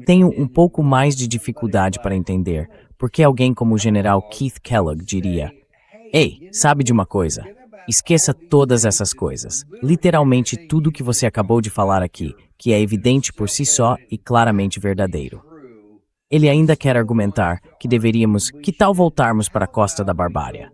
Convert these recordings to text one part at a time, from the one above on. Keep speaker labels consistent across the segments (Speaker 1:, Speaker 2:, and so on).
Speaker 1: Tenho um pouco mais de dificuldade para entender porque alguém como o general Keith Kellogg diria: "Ei, sabe de uma coisa? Esqueça todas essas coisas. Literalmente tudo que você acabou de falar aqui, que é evidente por si só e claramente verdadeiro." Ele ainda quer argumentar que deveríamos, que tal voltarmos para a costa da barbárie?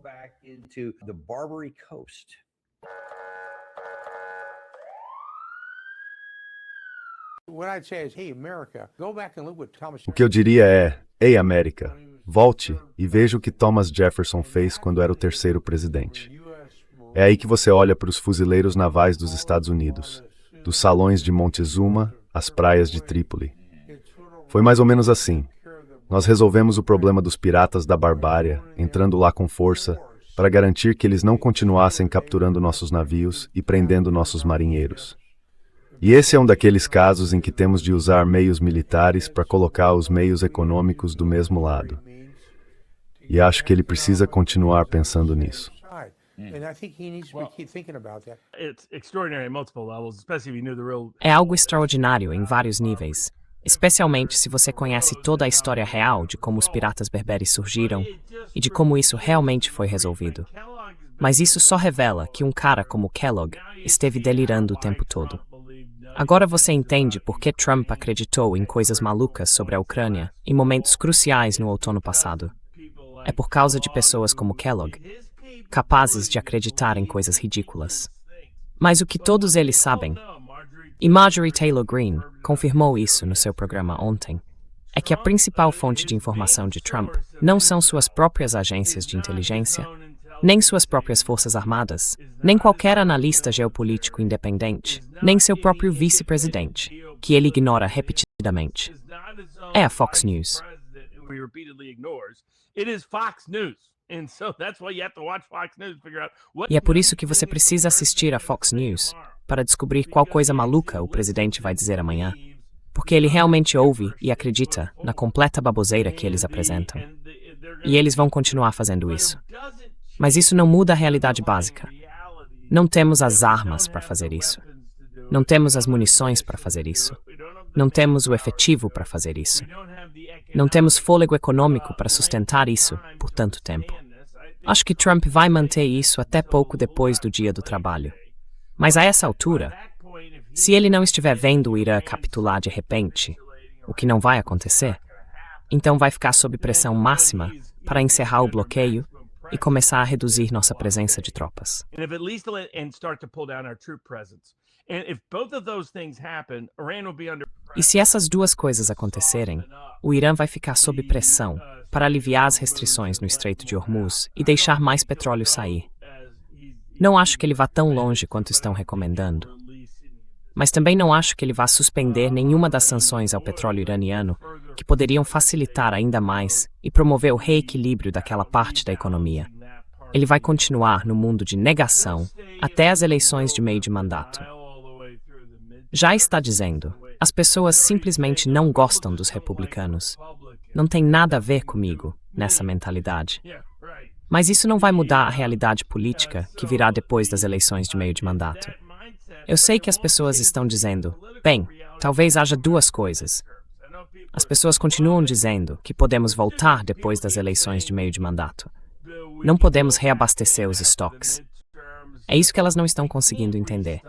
Speaker 2: O que eu diria é: ei, América, volte e veja o que Thomas Jefferson fez quando era o terceiro presidente. É aí que você olha para os fuzileiros navais dos Estados Unidos, dos salões de Montezuma às praias de Trípoli. Foi mais ou menos assim. Nós resolvemos o problema dos piratas da barbárie, entrando lá com força, para garantir que eles não continuassem capturando nossos navios e prendendo nossos marinheiros. E esse é um daqueles casos em que temos de usar meios militares para colocar os meios econômicos do mesmo lado. E acho que ele precisa continuar pensando nisso.
Speaker 1: É algo extraordinário em vários níveis, especialmente se você conhece toda a história real de como os piratas berberes surgiram e de como isso realmente foi resolvido. Mas isso só revela que um cara como Kellogg esteve delirando o tempo todo. Agora você entende por que Trump acreditou em coisas malucas sobre a Ucrânia em momentos cruciais no outono passado. É por causa de pessoas como Kellogg, capazes de acreditar em coisas ridículas. Mas o que todos eles sabem, e Marjorie Taylor Greene confirmou isso no seu programa ontem, é que a principal fonte de informação de Trump não são suas próprias agências de inteligência, nem suas próprias forças armadas, nem qualquer analista geopolítico independente, nem seu próprio vice-presidente, que ele ignora repetidamente. É a Fox News. E é por isso que você precisa assistir a Fox News, para descobrir qual coisa maluca o presidente vai dizer amanhã. Porque ele realmente ouve e acredita na completa baboseira que eles apresentam. E eles vão continuar fazendo isso. Mas isso não muda a realidade básica. Não temos as armas para fazer isso. Não temos as munições para fazer isso. Não temos o efetivo para fazer isso. Não temos fôlego econômico para sustentar isso por tanto tempo. Acho que Trump vai manter isso até pouco depois do Dia do Trabalho. Mas a essa altura, se ele não estiver vendo o Irã capitular de repente, o que não vai acontecer, então vai ficar sob pressão máxima para encerrar o bloqueio e começar a reduzir nossa presença de tropas. E se essas duas coisas acontecerem, o Irã vai ficar sob pressão para aliviar as restrições no Estreito de Hormuz e deixar mais petróleo sair. Não acho que ele vá tão longe quanto estão recomendando. Mas também não acho que ele vá suspender nenhuma das sanções ao petróleo iraniano que poderiam facilitar ainda mais e promover o reequilíbrio daquela parte da economia. Ele vai continuar no mundo de negação até as eleições de meio de mandato. Já está dizendo, as pessoas simplesmente não gostam dos republicanos. Não tem nada a ver comigo nessa mentalidade. Mas isso não vai mudar a realidade política que virá depois das eleições de meio de mandato. Eu sei que as pessoas estão dizendo, bem, talvez haja duas coisas. As pessoas continuam dizendo que podemos voltar depois das eleições de meio de mandato. Não podemos reabastecer os estoques. É isso que elas não estão conseguindo entender.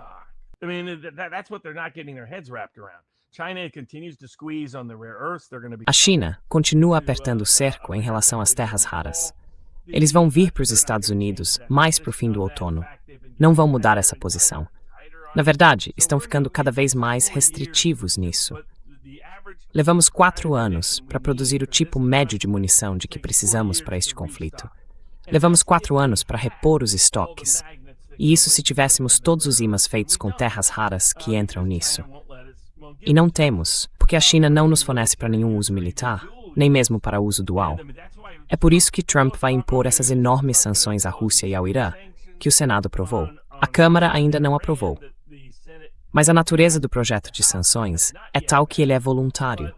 Speaker 1: A China continua apertando o cerco em relação às terras raras. Eles vão vir para os Estados Unidos mais para o fim do outono. Não vão mudar essa posição. Na verdade, estão ficando cada vez mais restritivos nisso. Levamos 4 anos para produzir o tipo médio de munição de que precisamos para este conflito. Levamos 4 anos para repor os estoques. E isso se tivéssemos todos os imãs feitos com terras raras que entram nisso. E não temos, porque a China não nos fornece para nenhum uso militar, nem mesmo para uso dual. É por isso que Trump vai impor essas enormes sanções à Rússia e ao Irã, que o Senado aprovou. A Câmara ainda não aprovou. Mas a natureza do projeto de sanções é tal que ele é voluntário.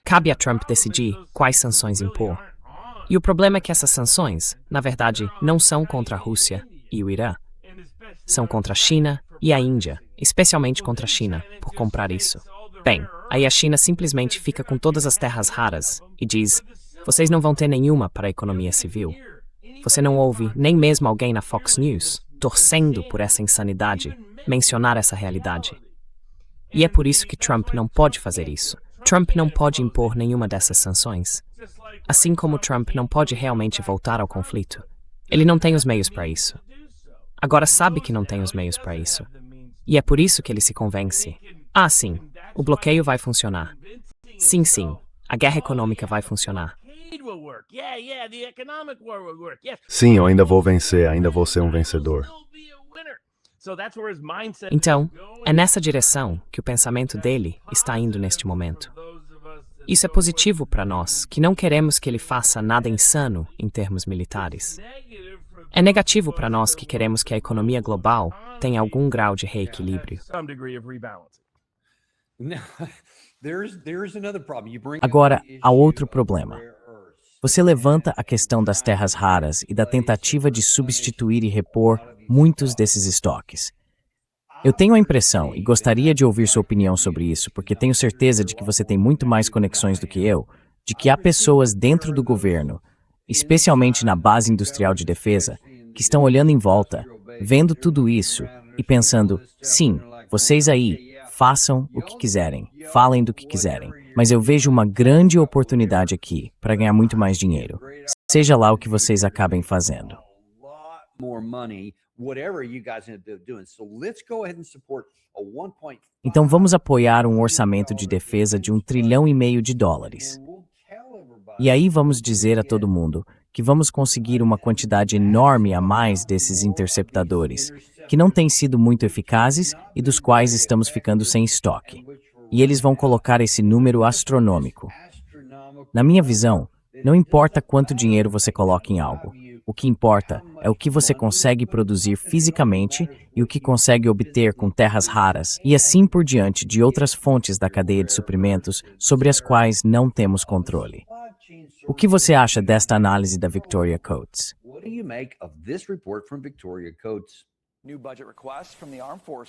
Speaker 1: Cabe a Trump decidir quais sanções impor. E o problema é que essas sanções, na verdade, não são contra a Rússia e o Irã. São contra a China e a Índia, especialmente contra a China, por comprar isso. Bem, aí a China simplesmente fica com todas as terras raras e diz: vocês não vão ter nenhuma para a economia civil. Você não ouve nem mesmo alguém na Fox News, torcendo por essa insanidade, mencionar essa realidade. E é por isso que Trump não pode fazer isso. Trump não pode impor nenhuma dessas sanções. Assim como Trump não pode realmente voltar ao conflito. Ele não tem os meios para isso. Agora sabe que não tem os meios para isso. E é por isso que ele se convence. Ah, sim, o bloqueio vai funcionar. Sim, sim, a guerra econômica vai funcionar.
Speaker 2: Sim, eu ainda vou vencer, ainda vou ser um vencedor.
Speaker 1: Então, é nessa direção que o pensamento dele está indo neste momento. Isso é positivo para nós, que não queremos que ele faça nada insano em termos militares. É negativo para nós que queremos que a economia global tenha algum grau de reequilíbrio.
Speaker 3: Agora, há outro problema. Você levanta a questão das terras raras e da tentativa de substituir e repor muitos desses estoques. Eu tenho a impressão, e gostaria de ouvir sua opinião sobre isso, porque tenho certeza de que você tem muito mais conexões do que eu, de que há pessoas dentro do governo, especialmente na base industrial de defesa, que estão olhando em volta, vendo tudo isso e pensando: sim, vocês aí, façam o que quiserem, falem do que quiserem, mas eu vejo uma grande oportunidade aqui para ganhar muito mais dinheiro, seja lá o que vocês acabem fazendo. Então vamos apoiar um orçamento de defesa de US$ 1,5 trilhão de dólares. E aí vamos dizer a todo mundo que vamos conseguir uma quantidade enorme a mais desses interceptadores, que não têm sido muito eficazes e dos quais estamos ficando sem estoque. E eles vão colocar esse número astronômico. Na minha visão, não importa quanto dinheiro você coloca em algo. O que importa é o que você consegue produzir fisicamente e o que consegue obter com terras raras e assim por diante de outras fontes da cadeia de suprimentos sobre as quais não temos controle. O que você acha desta análise da Victoria Coates?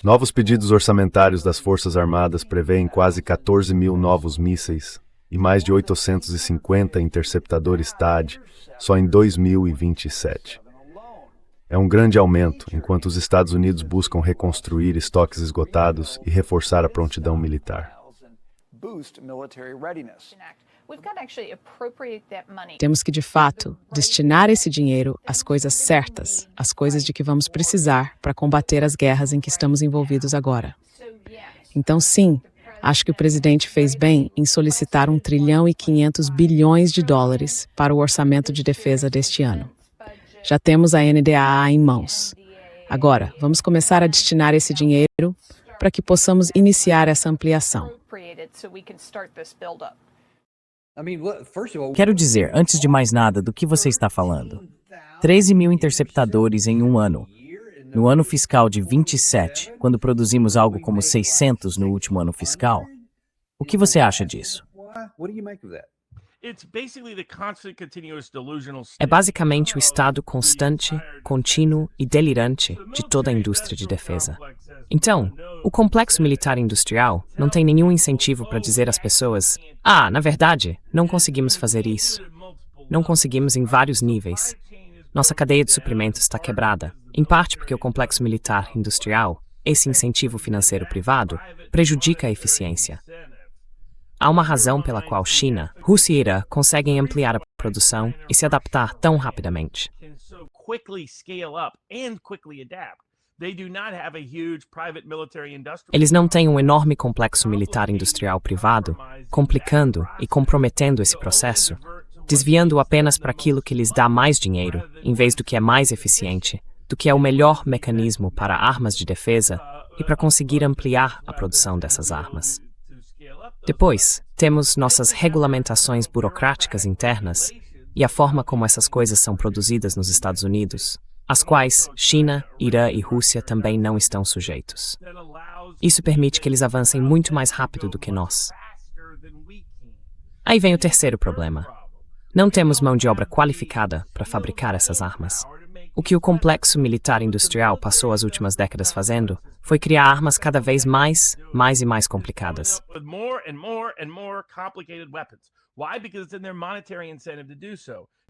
Speaker 2: Novos pedidos orçamentários das Forças Armadas prevêem quase 14 mil novos mísseis e mais de 850 interceptadores THAAD só em 2027. É um grande aumento, enquanto os Estados Unidos buscam reconstruir estoques esgotados e reforçar a prontidão militar.
Speaker 4: Temos que, de fato, destinar esse dinheiro às coisas certas, às coisas de que vamos precisar para combater as guerras em que estamos envolvidos agora. Então, sim, acho que o presidente fez bem em solicitar US$ 1,5 trilhão de dólares para o orçamento de defesa deste ano. Já temos a NDAA em mãos. Agora, vamos começar a destinar esse dinheiro para que possamos iniciar essa ampliação.
Speaker 3: Quero dizer, antes de mais nada, do que você está falando. 13 mil interceptadores em um ano. No ano fiscal de 27, quando produzimos algo como 600 no último ano fiscal. O que você acha disso?
Speaker 1: É basicamente o estado constante, contínuo e delirante de toda a indústria de defesa. Então, o complexo militar industrial não tem nenhum incentivo para dizer às pessoas: na verdade, não conseguimos fazer isso. Não conseguimos em vários níveis. Nossa cadeia de suprimentos está quebrada, em parte porque o complexo militar industrial, esse incentivo financeiro privado, prejudica a eficiência. Há uma razão pela qual China, Rússia e Irã conseguem ampliar a produção e se adaptar tão rapidamente. Eles não têm um enorme complexo militar industrial privado, complicando e comprometendo esse processo, desviando-o apenas para aquilo que lhes dá mais dinheiro, em vez do que é mais eficiente, do que é o melhor mecanismo para armas de defesa e para conseguir ampliar a produção dessas armas. Depois, temos nossas regulamentações burocráticas internas e a forma como essas coisas são produzidas nos Estados Unidos, às quais China, Irã e Rússia também não estão sujeitos. Isso permite que eles avancem muito mais rápido do que nós. Aí vem o terceiro problema. Não temos mão de obra qualificada para fabricar essas armas. O que o complexo militar industrial passou as últimas décadas fazendo foi criar armas cada vez mais e mais complicadas.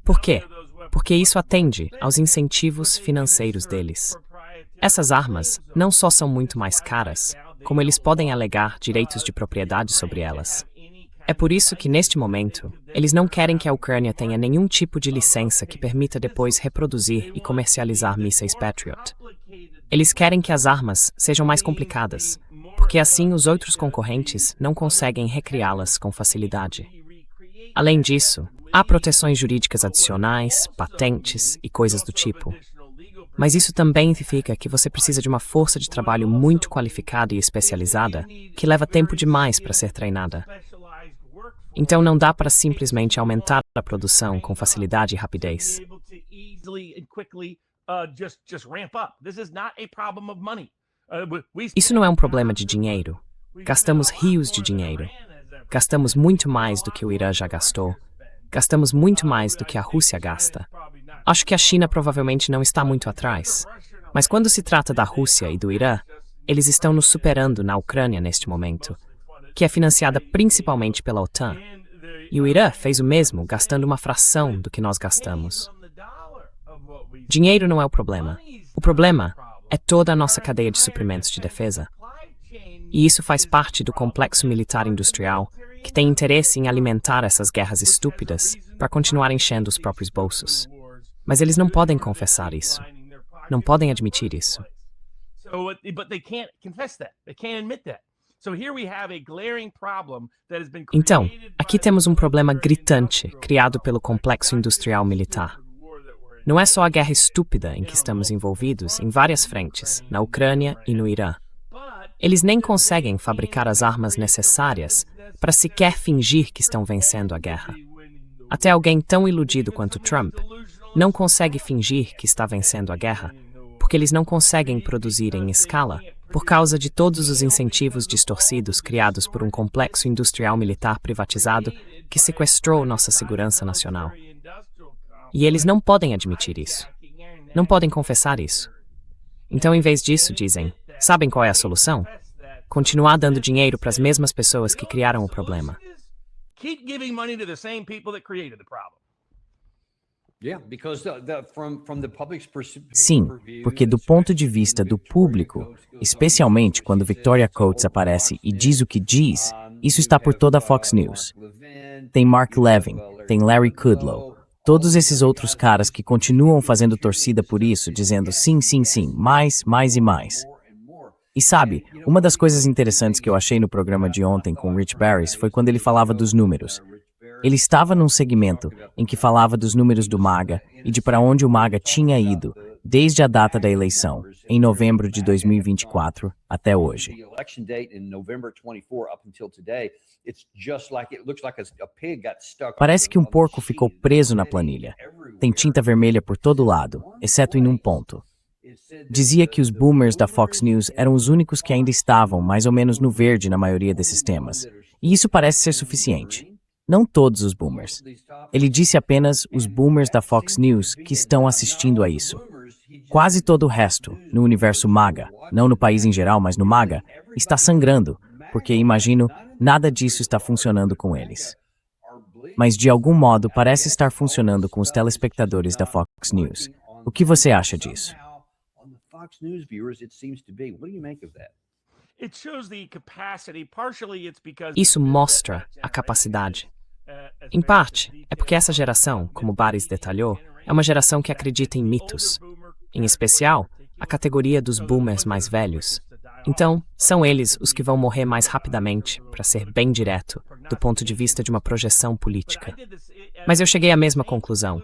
Speaker 1: Por quê? Porque isso atende aos incentivos financeiros deles. Essas armas não só são muito mais caras, como eles podem alegar direitos de propriedade sobre elas. É por isso que, neste momento, eles não querem que a Ucrânia tenha nenhum tipo de licença que permita depois reproduzir e comercializar mísseis Patriot. Eles querem que as armas sejam mais complicadas, porque assim os outros concorrentes não conseguem recriá-las com facilidade. Além disso, há proteções jurídicas adicionais, patentes e coisas do tipo. Mas isso também significa que você precisa de uma força de trabalho muito qualificada e especializada, que leva tempo demais para ser treinada. Então não dá para simplesmente aumentar a produção com facilidade e rapidez. Isso não é um problema de dinheiro. Gastamos rios de dinheiro. Gastamos muito mais do que o Irã já gastou. Gastamos muito mais do que a Rússia gasta. Acho que a China provavelmente não está muito atrás. Mas quando se trata da Rússia e do Irã, eles estão nos superando na Ucrânia neste momento, que é financiada principalmente pela OTAN. E o Irã fez o mesmo, gastando uma fração do que nós gastamos. Dinheiro não é o problema. O problema é toda a nossa cadeia de suprimentos de defesa. E isso faz parte do complexo militar industrial, que tem interesse em alimentar essas guerras estúpidas para continuar enchendo os próprios bolsos. Mas eles não podem confessar isso. Não podem admitir isso. Então, aqui temos um problema gritante criado pelo complexo industrial militar. Não é só a guerra estúpida em que estamos envolvidos em várias frentes, na Ucrânia e no Irã. Eles nem conseguem fabricar as armas necessárias para sequer fingir que estão vencendo a guerra. Até alguém tão iludido quanto Trump não consegue fingir que está vencendo a guerra, porque eles não conseguem produzir em escala por causa de todos os incentivos distorcidos criados por um complexo industrial militar privatizado que sequestrou nossa segurança nacional. E eles não podem admitir isso. Não podem confessar isso. Então, em vez disso, dizem, sabem qual é a solução? Continuar dando dinheiro para as mesmas pessoas que criaram o problema.
Speaker 3: Sim, porque do ponto de vista do público, especialmente quando Victoria Coates aparece e diz o que diz, isso está por toda a Fox News. Tem Mark Levin, tem Larry Kudlow, todos esses outros caras que continuam fazendo torcida por isso, dizendo sim, sim, sim, mais e mais. E sabe, uma das coisas interessantes que eu achei no programa de ontem com Rich Barris foi quando ele falava dos números. Ele estava num segmento em que falava dos números do MAGA e de para onde o MAGA tinha ido desde a data da eleição, em novembro de 2024, até hoje. Parece que um porco ficou preso na planilha. Tem tinta vermelha por todo lado, exceto em um ponto. Dizia que os boomers da Fox News eram os únicos que ainda estavam mais ou menos no verde na maioria desses temas. E isso parece ser suficiente. Não todos os boomers. Ele disse apenas os boomers da Fox News que estão assistindo a isso. Quase todo o resto, no universo MAGA, não no país em geral, mas no MAGA, está sangrando, porque, imagino, nada disso está funcionando com eles. Mas, de algum modo, parece estar funcionando com os telespectadores da Fox News. O que você acha disso?
Speaker 1: Isso mostra a capacidade. Em parte, é porque essa geração, como Barris detalhou, é uma geração que acredita em mitos. Em especial, a categoria dos boomers mais velhos. Então, são eles os que vão morrer mais rapidamente, para ser bem direto, do ponto de vista de uma projeção política. Mas eu cheguei à mesma conclusão.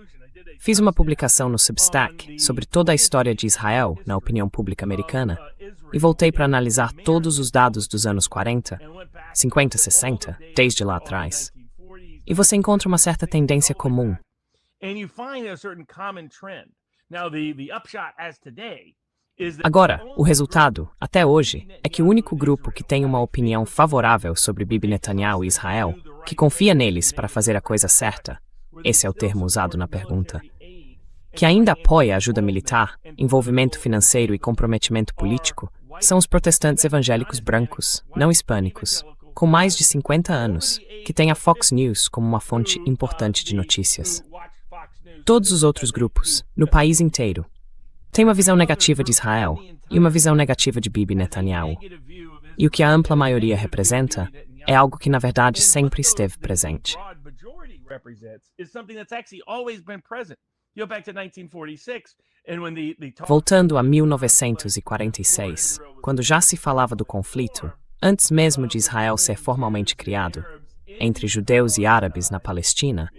Speaker 1: Fiz uma publicação no Substack sobre toda a história de Israel na opinião pública americana e voltei para analisar todos os dados dos anos 40, 50, 60, desde lá atrás. E você encontra uma certa tendência comum. Agora, o resultado, até hoje, é que o único grupo que tem uma opinião favorável sobre Bibi Netanyahu e Israel, que confia neles para fazer a coisa certa, esse é o termo usado na pergunta, que ainda apoia a ajuda militar, envolvimento financeiro e comprometimento político, são os protestantes evangélicos brancos, não hispânicos, com mais de 50 anos, que têm a Fox News como uma fonte importante de notícias. Todos os outros grupos, no país inteiro, têm uma visão negativa de Israel e uma visão negativa de Bibi Netanyahu. E o que a ampla maioria representa é algo que, na verdade, sempre esteve presente. Voltando a 1946, quando já se falava do conflito, antes mesmo de Israel ser formalmente criado, entre judeus e árabes na Palestina,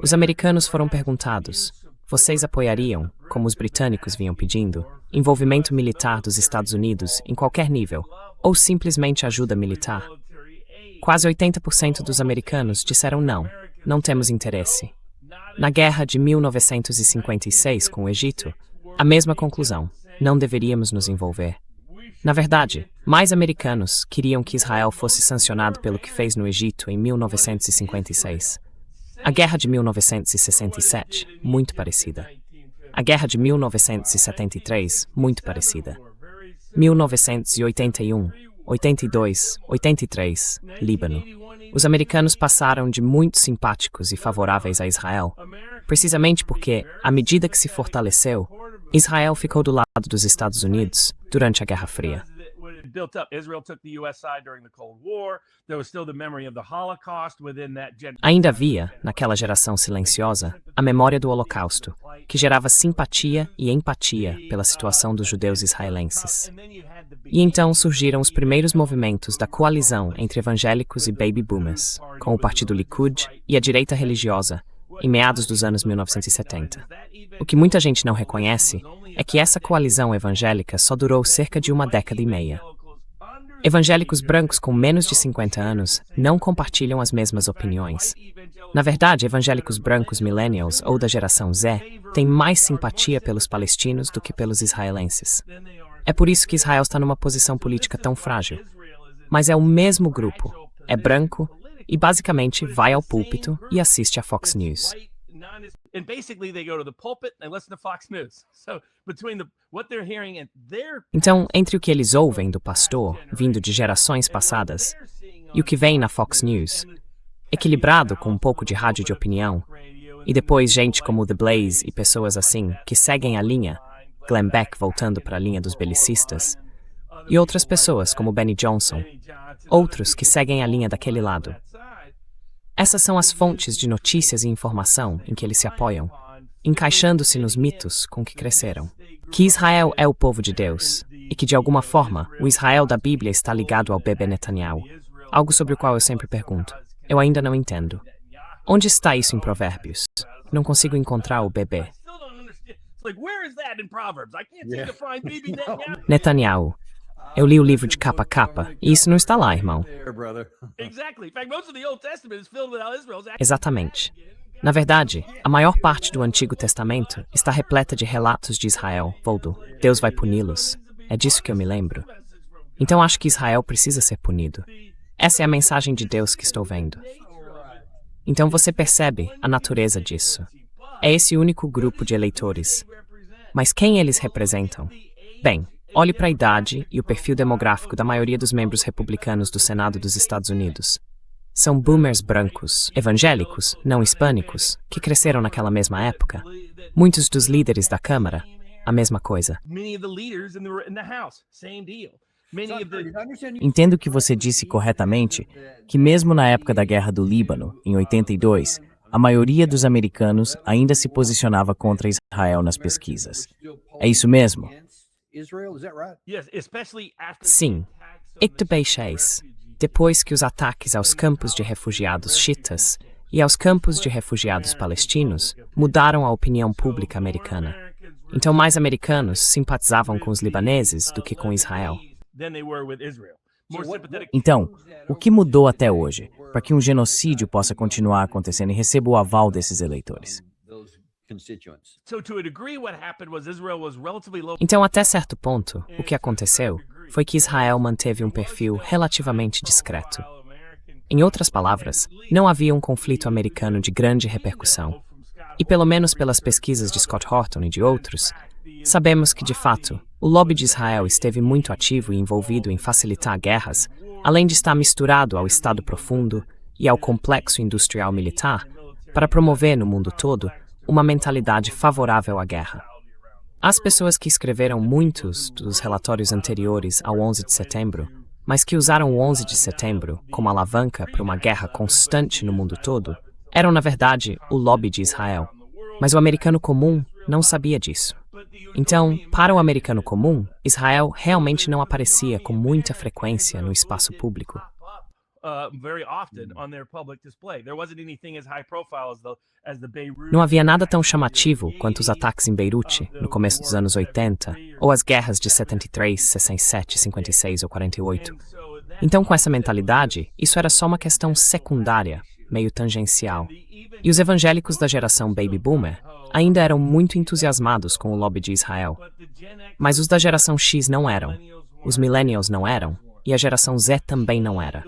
Speaker 1: os americanos foram perguntados: vocês apoiariam, como os britânicos vinham pedindo, envolvimento militar dos Estados Unidos em qualquer nível, ou simplesmente ajuda militar? Quase 80% dos americanos disseram não, não temos interesse. Na guerra de 1956 com o Egito, a mesma conclusão, não deveríamos nos envolver. Na verdade, mais americanos queriam que Israel fosse sancionado pelo que fez no Egito em 1956. A guerra de 1967, muito parecida. A guerra de 1973, muito parecida. 1981, 82, 83, Líbano. Os americanos passaram de muito simpáticos e favoráveis a Israel, precisamente porque, à medida que se fortaleceu, Israel ficou do lado dos Estados Unidos durante a Guerra Fria. Ainda havia, naquela geração silenciosa, a memória do Holocausto, que gerava simpatia e empatia pela situação dos judeus israelenses. E então surgiram os primeiros movimentos da coalizão entre evangélicos e baby boomers, com o partido Likud e a direita religiosa, em meados dos anos 1970. O que muita gente não reconhece é que essa coalizão evangélica só durou cerca de uma década e meia. Evangélicos brancos com menos de 50 anos não compartilham as mesmas opiniões. Na verdade, evangélicos brancos millennials ou da geração Z têm mais simpatia pelos palestinos do que pelos israelenses. É por isso que Israel está numa posição política tão frágil. Mas é o mesmo grupo, é branco e basicamente vai ao púlpito e assiste a Fox News. Então, entre o que eles ouvem do pastor, vindo de gerações passadas, e o que vem na Fox News, equilibrado com um pouco de rádio de opinião, e depois gente como The Blaze e pessoas assim, que seguem a linha, Glenn Beck voltando para a linha dos belicistas, e outras pessoas como Benny Johnson, outros que seguem a linha daquele lado. Essas são as fontes de notícias e informação em que eles se apoiam, encaixando-se nos mitos com que cresceram. Que Israel é o povo de Deus, e que de alguma forma o Israel da Bíblia está ligado ao bebê Netanyahu, algo sobre o qual eu sempre pergunto. Eu ainda não entendo. Onde está isso em Provérbios? Não consigo encontrar o bebê. Netanyahu. Eu li o livro de capa a capa, e isso não está lá, irmão. Exatamente. Na verdade, a maior parte do Antigo Testamento está repleta de relatos de Israel, Voldo. Deus vai puni-los. É disso que eu me lembro. Então acho que Israel precisa ser punido. Essa é a mensagem de Deus que estou vendo. Então você percebe a natureza disso. É esse único grupo de eleitores. Mas quem eles representam? Bem, olhe para a idade e o perfil demográfico da maioria dos membros republicanos do Senado dos Estados Unidos. São boomers brancos, evangélicos, não hispânicos, que cresceram naquela mesma época. Muitos dos líderes da Câmara, a mesma coisa.
Speaker 3: Entendo que você disse corretamente que mesmo na época da Guerra do Líbano, em 82, a maioria dos americanos ainda se posicionava contra Israel nas pesquisas. É isso mesmo?
Speaker 1: Sim. Ictubeixes, depois que os ataques aos campos de refugiados chiitas e aos campos de refugiados palestinos mudaram a opinião pública americana. Então mais americanos simpatizavam com os libaneses do que com Israel.
Speaker 3: Então, o que mudou até hoje para que um genocídio possa continuar acontecendo e receba o aval desses eleitores?
Speaker 1: Então, até certo ponto, o que aconteceu foi que Israel manteve um perfil relativamente discreto. Em outras palavras, não havia um conflito americano de grande repercussão. e pelo menos pelas pesquisas de Scott Horton e de outros, sabemos que, de fato, o lobby de Israel esteve muito ativo e envolvido em facilitar guerras, além de estar misturado ao Estado profundo e ao complexo industrial militar, para promover no mundo todo uma mentalidade favorável à guerra. As pessoas que escreveram muitos dos relatórios anteriores ao 11 de setembro, mas que usaram o 11 de setembro como alavanca para uma guerra constante no mundo todo, eram, na verdade, o lobby de Israel. Mas o americano comum não sabia disso. Então, para o americano comum, Israel realmente não aparecia com muita frequência no espaço público. Não havia nada tão chamativo quanto os ataques em Beirute, no começo dos anos 80, ou as guerras de 73, 67, 56 ou 48. Então, com essa mentalidade, isso era só uma questão secundária, meio tangencial. E os evangélicos da geração Baby Boomer ainda eram muito entusiasmados com o lobby de Israel. Mas os da geração X não eram, os millennials não eram, e a geração Z também não era.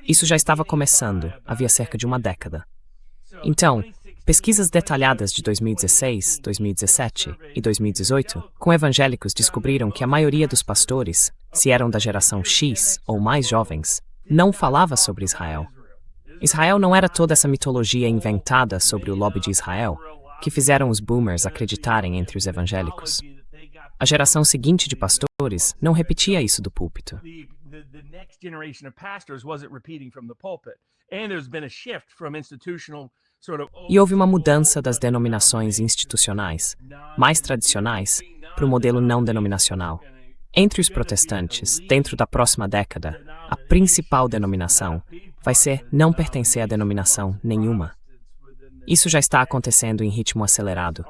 Speaker 1: Isso já estava começando, havia cerca de uma década. Então, pesquisas detalhadas de 2016, 2017 e 2018 com evangélicos descobriram que a maioria dos pastores, se eram da geração X ou mais jovens, não falava sobre Israel. Israel não era toda essa mitologia inventada sobre o lobby de Israel que fizeram os boomers acreditarem entre os evangélicos. A geração seguinte de pastores não repetia isso do púlpito. E houve uma mudança das denominações institucionais, mais tradicionais, para o modelo não denominacional. Entre os protestantes, dentro da próxima década, a principal denominação vai ser não pertencer a denominação nenhuma. Isso já está acontecendo em ritmo acelerado.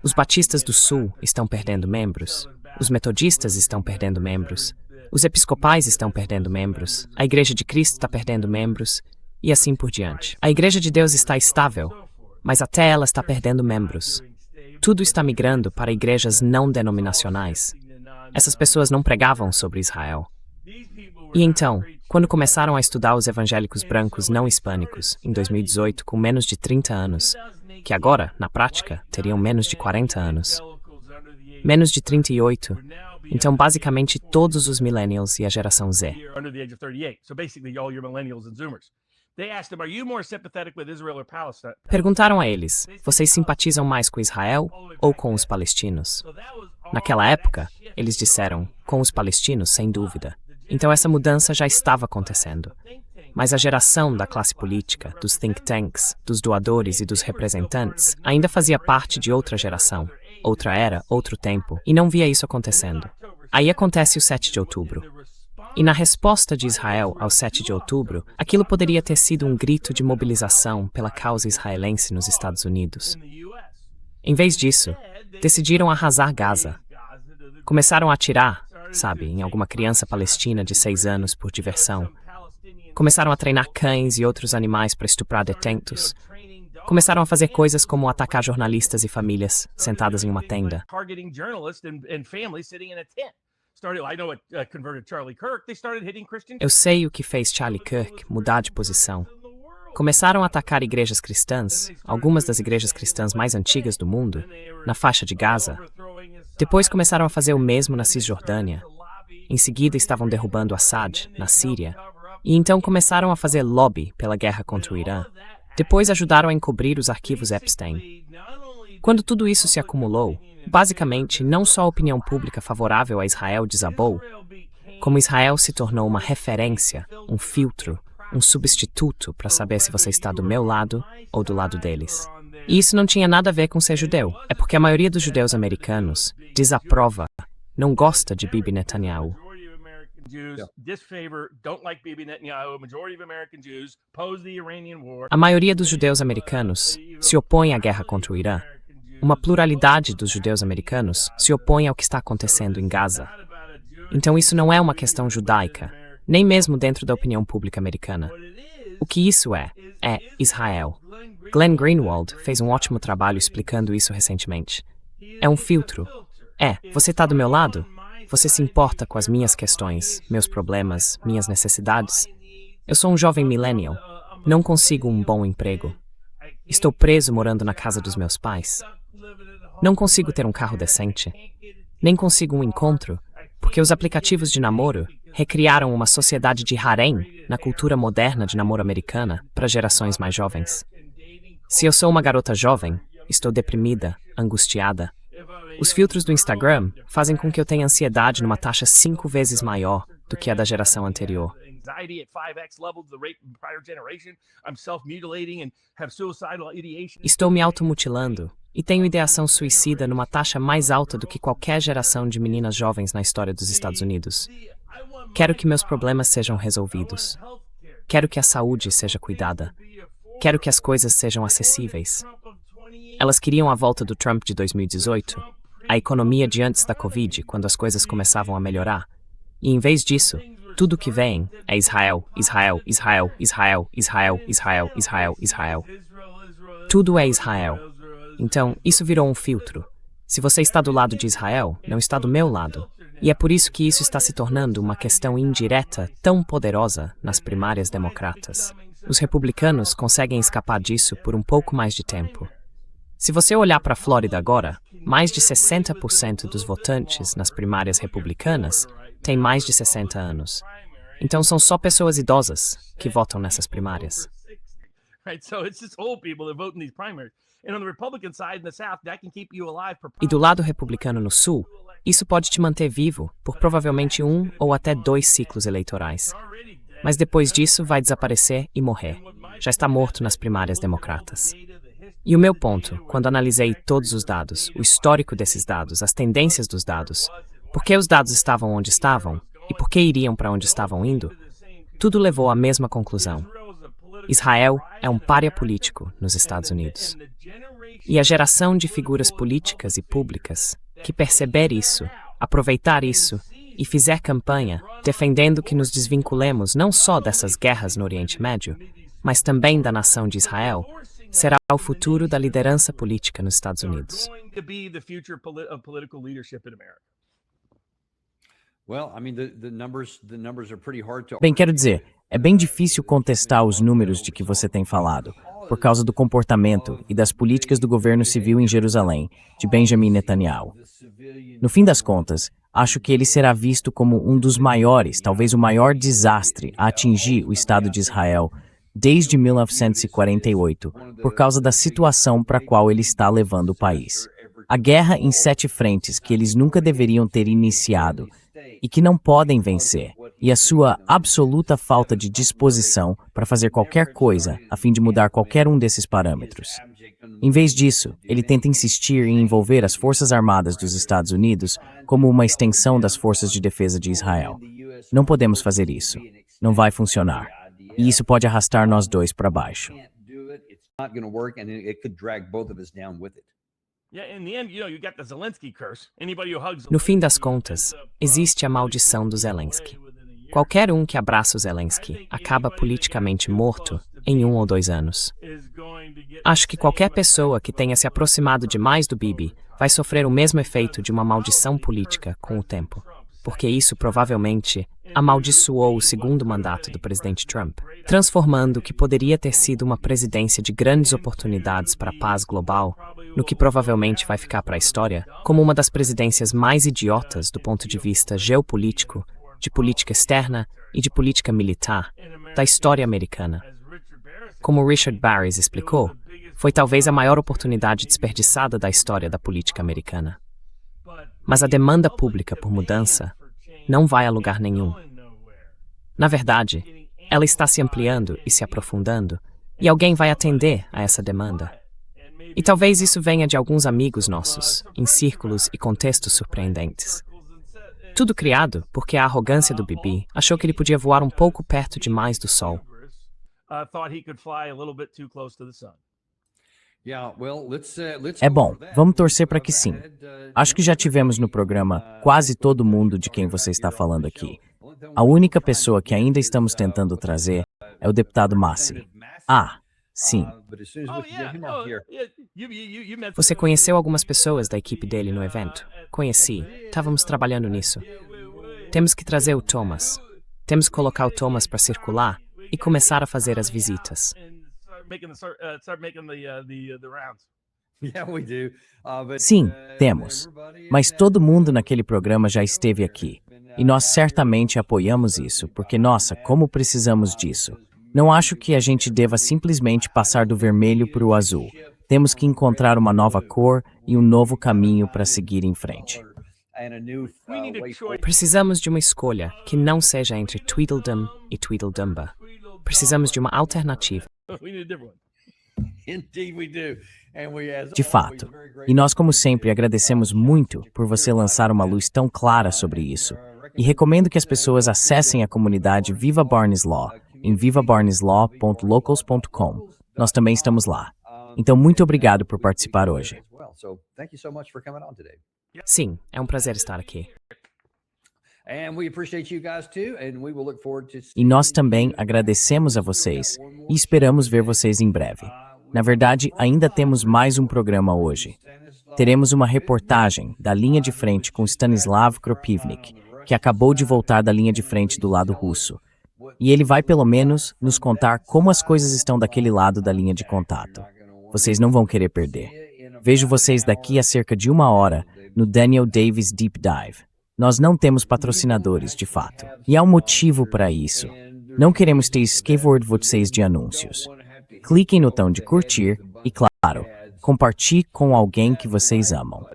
Speaker 1: Os batistas do Sul estão perdendo membros, os metodistas estão perdendo membros, os episcopais estão perdendo membros, a Igreja de Cristo está perdendo membros, e assim por diante. A Igreja de Deus está estável, mas até ela está perdendo membros. Tudo está migrando para igrejas não denominacionais. Essas pessoas não pregavam sobre Israel. E então, quando começaram a estudar os evangélicos brancos não hispânicos, em 2018, com menos de 30 anos, que agora, na prática, teriam menos de 40 anos, menos de 38, então basicamente todos os millennials e a geração Z. Perguntaram a eles, vocês simpatizam mais com Israel ou com os palestinos? Naquela época, eles disseram, com os palestinos, sem dúvida. Então essa mudança já estava acontecendo. Mas a geração da classe política, dos think tanks, dos doadores e dos representantes ainda fazia parte de outra geração, outra era, outro tempo, e não via isso acontecendo. Aí acontece o 7 de outubro. E na resposta de Israel ao 7 de outubro, aquilo poderia ter sido um grito de mobilização pela causa israelense nos Estados Unidos. Em vez disso, decidiram arrasar Gaza. Começaram a atirar, sabe, em alguma criança palestina de 6 anos por diversão. Começaram a treinar cães e outros animais para estuprar detentos. Começaram a fazer coisas como atacar jornalistas e famílias sentadas em uma tenda. Eu sei o que fez Charlie Kirk mudar de posição. Começaram a atacar igrejas cristãs, algumas das igrejas cristãs mais antigas do mundo, na faixa de Gaza. Depois começaram a fazer o mesmo na Cisjordânia. Em seguida estavam derrubando Assad, na Síria. E então começaram a fazer lobby pela guerra contra o Irã. Depois ajudaram a encobrir os arquivos Epstein. Quando tudo isso se acumulou, basicamente não só a opinião pública favorável a Israel desabou, como Israel se tornou uma referência, um filtro, um substituto para saber se você está do meu lado ou do lado deles. E isso não tinha nada a ver com ser judeu. É porque a maioria dos judeus americanos desaprova, não gosta de Bibi Netanyahu. A maioria dos judeus americanos se opõe à guerra contra o Irã. Uma pluralidade dos judeus americanos se opõe ao que está acontecendo em Gaza. Então isso não é uma questão judaica, nem mesmo dentro da opinião pública americana. O que isso é Israel. Glenn Greenwald fez um ótimo trabalho explicando isso recentemente. É um filtro. Você está do meu lado? Você se importa com as minhas questões, meus problemas, minhas necessidades? Eu sou um jovem millennial. Não consigo um bom emprego. Estou preso morando na casa dos meus pais. Não consigo ter um carro decente. Nem consigo um encontro, porque os aplicativos de namoro recriaram uma sociedade de harém na cultura moderna de namoro americana para gerações mais jovens. Se eu sou uma garota jovem, estou deprimida, angustiada. Os filtros do Instagram fazem com que eu tenha ansiedade numa taxa 5 vezes maior do que a da geração anterior. Estou me automutilando e tenho ideação suicida numa taxa mais alta do que qualquer geração de meninas jovens na história dos Estados Unidos. Quero que meus problemas sejam resolvidos. Quero que a saúde seja cuidada. Quero que as coisas sejam acessíveis. Elas queriam a volta do Trump de 2018, a economia de antes da Covid, quando as coisas começavam a melhorar. E em vez disso, tudo que vem é Israel, Israel, Israel, Israel, Israel, Israel, Israel, Israel. Tudo é Israel. Então, isso virou um filtro. Se você está do lado de Israel, não está do meu lado. E é por isso que isso está se tornando uma questão indireta tão poderosa nas primárias democratas. Os republicanos conseguem escapar disso por um pouco mais de tempo. Se você olhar para a Flórida agora, mais de 60% dos votantes nas primárias republicanas têm mais de 60 anos. Então são só pessoas idosas que votam nessas primárias. E do lado republicano no Sul, isso pode te manter vivo por provavelmente 1 ou até 2 ciclos eleitorais. Mas depois disso vai desaparecer e morrer. Já está morto nas primárias democratas. E o meu ponto, quando analisei todos os dados, o histórico desses dados, as tendências dos dados, por que os dados estavam onde estavam e por que iriam para onde estavam indo, tudo levou à mesma conclusão. Israel é um pária político nos Estados Unidos. E a geração de figuras políticas e públicas que perceber isso, aproveitar isso e fizer campanha defendendo que nos desvinculemos não só dessas guerras no Oriente Médio, mas também da nação de Israel, será o futuro da liderança política nos Estados Unidos.
Speaker 3: Bem, quero dizer, é bem difícil contestar os números de que você tem falado, por causa do comportamento e das políticas do governo civil em Jerusalém, de Benjamin Netanyahu. No fim das contas, acho que ele será visto como um dos maiores, talvez o maior desastre a atingir o Estado de Israel desde 1948, por causa da situação para a qual ele está levando o país. A guerra em 7 frentes que eles nunca deveriam ter iniciado e que não podem vencer, e a sua absoluta falta de disposição para fazer qualquer coisa a fim de mudar qualquer um desses parâmetros. Em vez disso, ele tenta insistir em envolver as Forças Armadas dos Estados Unidos como uma extensão das Forças de Defesa de Israel. Não podemos fazer isso. Não vai funcionar. E isso pode arrastar nós dois para baixo.
Speaker 1: No fim das contas, existe a maldição do Zelensky. Qualquer um que abraça o Zelensky acaba politicamente morto em 1 ou 2 anos. Acho que qualquer pessoa que tenha se aproximado demais do Bibi vai sofrer o mesmo efeito de uma maldição política com o tempo, porque isso provavelmente amaldiçoou o segundo mandato do presidente Trump, transformando o que poderia ter sido uma presidência de grandes oportunidades para a paz global no que provavelmente vai ficar para a história como uma das presidências mais idiotas do ponto de vista geopolítico, de política externa e de política militar da história americana. Como Richard Barris explicou, foi talvez a maior oportunidade desperdiçada da história da política americana. Mas a demanda pública por mudança não vai a lugar nenhum. Na verdade, ela está se ampliando e se aprofundando, e alguém vai atender a essa demanda. E talvez isso venha de alguns amigos nossos, em círculos e contextos surpreendentes. Tudo criado porque a arrogância do Bibi achou que ele podia voar um pouco perto demais do Sol.
Speaker 3: É bom, vamos torcer para que sim. Acho que já tivemos no programa quase todo mundo de quem você está falando aqui. A única pessoa que ainda estamos tentando trazer é o deputado Massi. Ah, sim.
Speaker 1: Você conheceu algumas pessoas da equipe dele no evento? Conheci. Estávamos trabalhando nisso. Temos que trazer o Thomas. Temos que colocar o Thomas para circular e começar a fazer as visitas.
Speaker 3: Sim, temos. Mas todo mundo naquele programa já esteve aqui. E nós certamente apoiamos isso, porque, nossa, como precisamos disso. Não acho que a gente deva simplesmente passar do vermelho para o azul. Temos que encontrar uma nova cor e um novo caminho para seguir em frente.
Speaker 1: Precisamos de uma escolha que não seja entre Tweedledum e Tweedledumba. Precisamos de uma alternativa.
Speaker 3: De fato. E nós, como sempre, agradecemos muito por você lançar uma luz tão clara sobre isso. E recomendo que as pessoas acessem a comunidade Viva Barnes Law em vivabarneslaw.locals.com. Nós também estamos lá. Então, muito obrigado por participar hoje.
Speaker 1: Sim, é um prazer estar aqui.
Speaker 3: E nós também agradecemos a vocês e esperamos ver vocês em breve. Na verdade, ainda temos mais um programa hoje. Teremos uma reportagem da linha de frente com Stanislav Kropivnik, que acabou de voltar da linha de frente do lado russo. E ele vai, pelo menos, nos contar como as coisas estão daquele lado da linha de contato. Vocês não vão querer perder. Vejo vocês daqui a cerca de 1 hora no Daniel Davis Deep Dive. Nós não temos patrocinadores, de fato. E há um motivo para isso. Não queremos ter esquivado vocês de anúncios. Cliquem no botão de curtir e, claro, compartilhe com alguém que vocês amam.